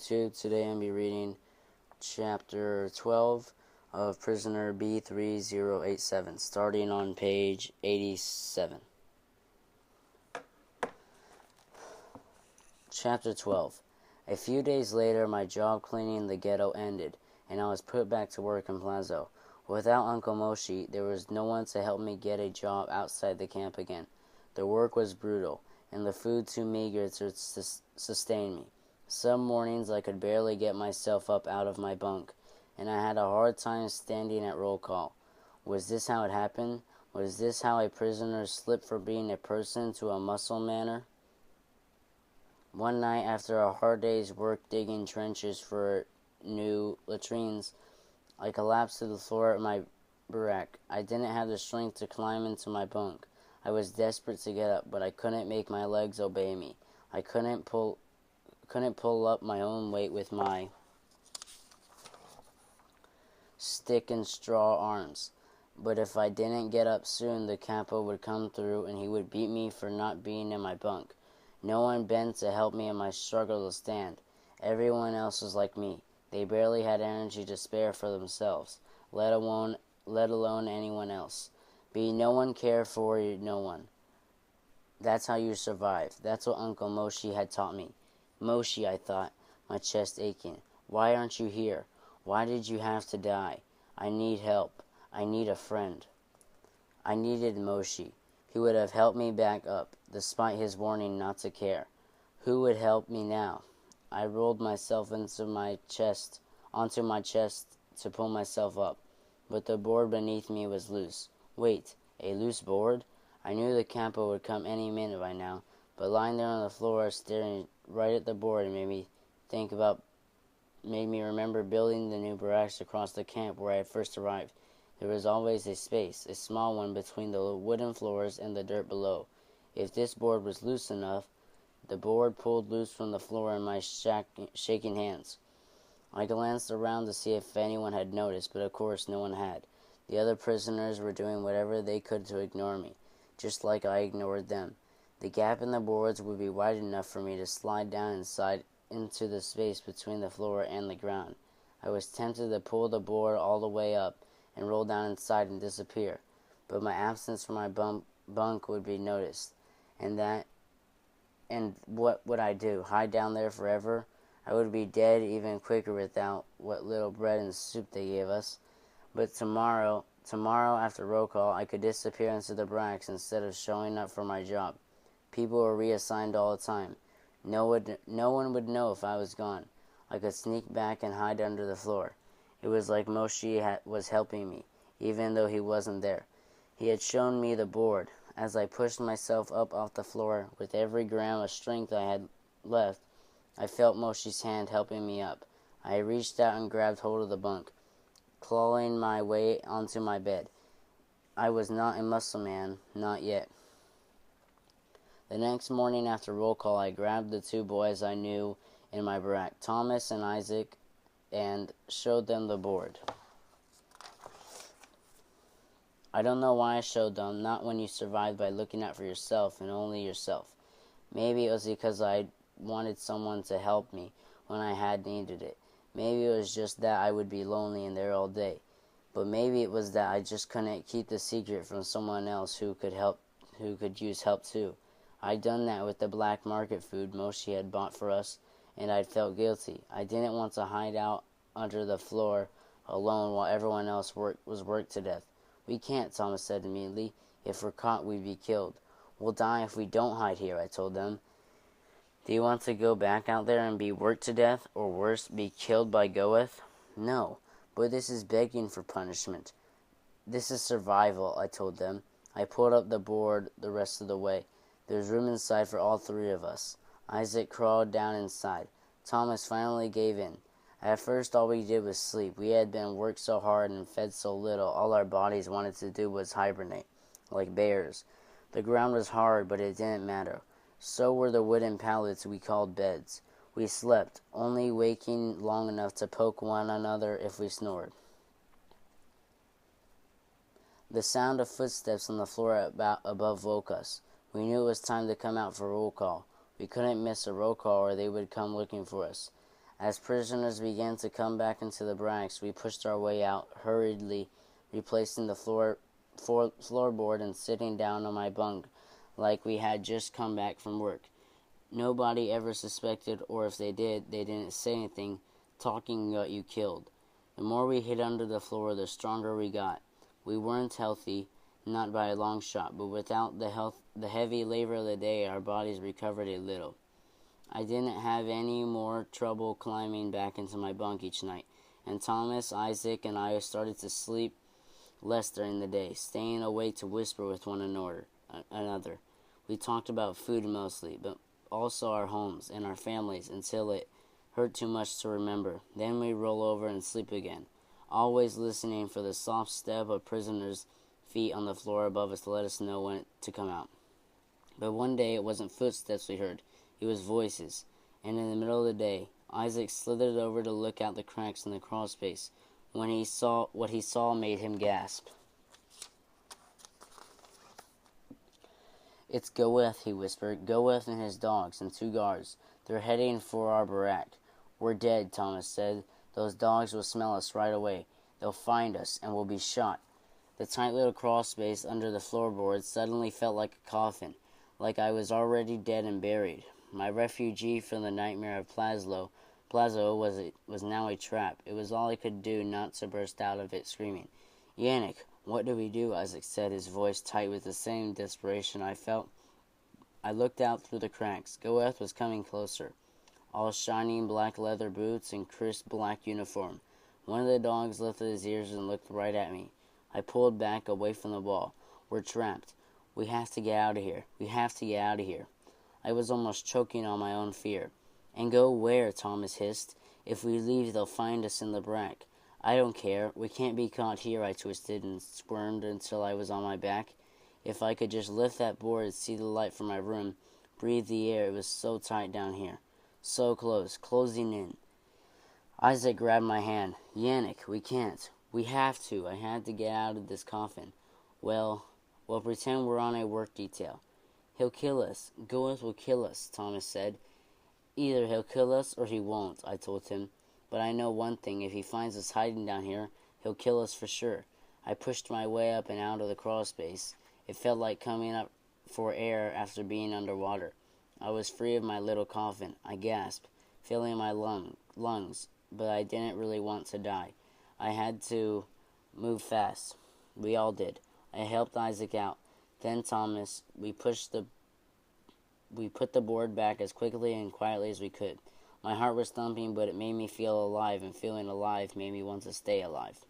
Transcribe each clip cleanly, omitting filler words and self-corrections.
YouTube. Today I'm be reading Chapter 12 of Prisoner B-3087, starting on page 87. Chapter 12. A few days later, my job cleaning the ghetto ended, and I was put back to work in Plazo. Without Uncle Moshi, there was no one to help me get a job outside the camp again. The work was brutal, and the food too meager to sustain me. Some mornings I could barely get myself up out of my bunk, and I had a hard time standing at roll call. Was this how it happened? Was this how a prisoner slipped from being a person to a muscle manner? One night, after a hard day's work digging trenches for new latrines, I collapsed to the floor of my barack. I didn't have the strength to climb into my bunk. I was desperate to get up, but I couldn't make my legs obey me. I couldn't pull up my own weight with my stick and straw arms. But if I didn't get up soon, the capo would come through and he would beat me for not being in my bunk. No one bent to help me in my struggle to stand. Everyone else was like me. They barely had energy to spare for themselves, let alone anyone else. No one cared for no one. That's how you survive. That's what Uncle Moshi had taught me. Moshi, I thought, my chest aching. Why aren't you here? Why did you have to die? I need help. I need a friend. I needed Moshi. He would have helped me back up, despite his warning not to care. Who would help me now? I rolled myself onto my chest to pull myself up, but the board beneath me was loose. Wait, a loose board? I knew the campo would come any minute by now, but lying there on the floor, staring right at the board, made me remember building the new barracks across the camp where I had first arrived. There was always a space, a small one, between the wooden floors and the dirt below. If this board was loose enough, the board pulled loose from the floor in my shaking hands. I glanced around to see if anyone had noticed, but of course no one had. The other prisoners were doing whatever they could to ignore me, just like I ignored them. The gap in the boards would be wide enough for me to slide down inside into the space between the floor and the ground. I was tempted to pull the board all the way up and roll down inside and disappear, but my absence from my bunk would be noticed, and what would I do? Hide down there forever? I would be dead even quicker without what little bread and soup they gave us. But tomorrow after roll call, I could disappear into the barracks instead of showing up for my job. People were reassigned all the time. No one would know if I was gone. I could sneak back and hide under the floor. It was like Moshi was helping me, even though he wasn't there. He had shown me the board. As I pushed myself up off the floor, with every gram of strength I had left, I felt Moshi's hand helping me up. I reached out and grabbed hold of the bunk, clawing my way onto my bed. I was not a muscle man, not yet. The next morning after roll call, I grabbed the two boys I knew in my barack, Thomas and Isaac, and showed them the board. I don't know why I showed them, not when you survived by looking out for yourself and only yourself. Maybe it was because I wanted someone to help me when I had needed it. Maybe it was just that I would be lonely in there all day. But maybe it was that I just couldn't keep the secret from someone else who could use help too. I'd done that with the black market food Moshi had bought for us, and I'd felt guilty. I didn't want to hide out under the floor alone while everyone else was worked to death. We can't, Thomas said immediately. If we're caught, we'd be killed. We'll die if we don't hide here, I told them. Do you want to go back out there and be worked to death, or worse, be killed by Goeth? No, but this is begging for punishment. This is survival, I told them. I pulled up the board the rest of the way. There's room inside for all three of us. Isaac crawled down inside. Thomas finally gave in. At first, all we did was sleep. We had been worked so hard and fed so little, all our bodies wanted to do was hibernate, like bears. The ground was hard, but it didn't matter. So were the wooden pallets we called beds. We slept, only waking long enough to poke one another if we snored. The sound of footsteps on the floor above woke us. We knew it was time to come out for roll call. We couldn't miss a roll call or they would come looking for us. As prisoners began to come back into the barracks, we pushed our way out, hurriedly replacing the floorboard and sitting down on my bunk like we had just come back from work. Nobody ever suspected, or if they did, they didn't say anything. Talking got you killed. The more we hid under the floor, the stronger we got. We weren't healthy, not by a long shot, but without the heavy labor of the day, our bodies recovered a little. I didn't have any more trouble climbing back into my bunk each night, and Thomas, Isaac, and I started to sleep less during the day, staying awake to whisper with one another. We talked about food mostly, but also our homes and our families until it hurt too much to remember. Then we roll over and sleep again, always listening for the soft step of prisoners' feet on the floor above us to let us know when to come out. But one day it wasn't footsteps we heard. It was voices, and in the middle of the day, Isaac slithered over to look out the cracks in the crawl space. When he saw what he saw made him gasp. "It's Goeth," he whispered. "Goeth and his dogs and 2 guards. They're heading for our barack." "We're dead," Thomas said. "Those dogs will smell us right away. They'll find us, and we'll be shot." The tight little crawl space under the floorboards suddenly felt like a coffin, like I was already dead and buried. My refugee from the nightmare of Plazo was now a trap. It was all I could do not to burst out of it screaming. "Yannick, what do we do?" Isaac said, his voice tight with the same desperation I felt. I looked out through the cracks. Goeth was coming closer, all shining black leather boots and crisp black uniform. One of the dogs lifted his ears and looked right at me. I pulled back away from the wall. "We're trapped. We have to get out of here. We have to get out of here." I was almost choking on my own fear. "And go where?" Thomas hissed. "If we leave, they'll find us in the barack." "I don't care. We can't be caught here." I twisted and squirmed until I was on my back. If I could just lift that board, see the light from my room, breathe the air. It was so tight down here. So close, closing in. Isaac grabbed my hand. "Yannick, we can't. We have to. I had to get out of this coffin." Well, pretend we're on a work detail." "He'll kill us. Goeth will kill us," Thomas said. "Either he'll kill us or he won't," I told him. "But I know one thing. If he finds us hiding down here, he'll kill us for sure." I pushed my way up and out of the crawl space. It felt like coming up for air after being underwater. I was free of my little coffin. I gasped, filling my lungs, but I didn't really want to die. I had to move fast. We all did. I helped Isaac out. Then Thomas, we put the board back as quickly and quietly as we could. My heart was thumping, but it made me feel alive, and feeling alive made me want to stay alive.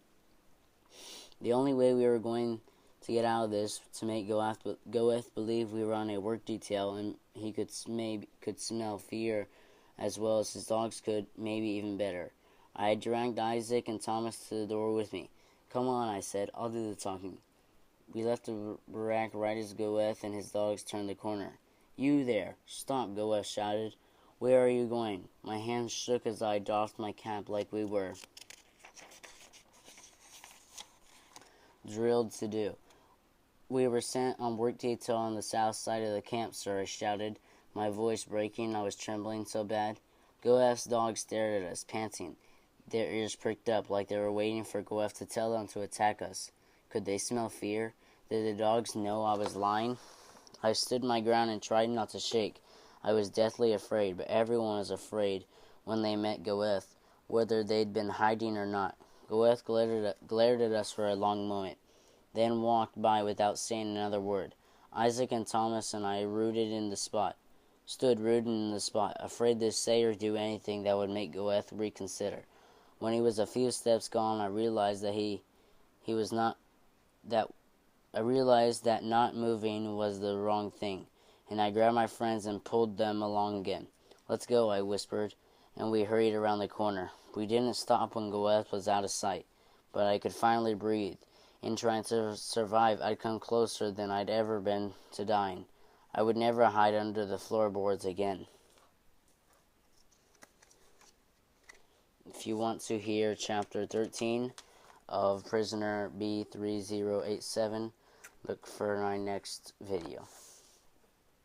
The only way we were going to get out of this to make Goeth believe we were on a work detail, and he could smell fear as well as his dogs could, maybe even better. I dragged Isaac and Thomas to the door with me. "Come on," I said. "I'll do the talking." We left the barack right as Goeth and his dogs turned the corner. "You there! Stop!" Goeth shouted. "Where are you going?" My hands shook as I doffed my cap like we were drilled to do. "We were sent on work detail on the south side of the camp, sir," I shouted, my voice breaking. I was trembling so bad. Goeth's dogs stared at us, panting, their ears pricked up like they were waiting for Goeth to tell them to attack us. Could they smell fear? Did the dogs know I was lying? I stood my ground and tried not to shake. I was deathly afraid, but everyone was afraid when they met Goeth, whether they'd been hiding or not. Goeth glared at us for a long moment, then walked by without saying another word. Isaac and Thomas and I stood rooted in the spot, afraid to say or do anything that would make Goeth reconsider. When he was a few steps gone, I realized that not moving was the wrong thing, and I grabbed my friends and pulled them along again. "Let's go," I whispered, and we hurried around the corner. We didn't stop when Goeth was out of sight, but I could finally breathe. In trying to survive, I'd come closer than I'd ever been to dying. I would never hide under the floorboards again. If you want to hear Chapter 13 of Prisoner B-3087, look for my next video.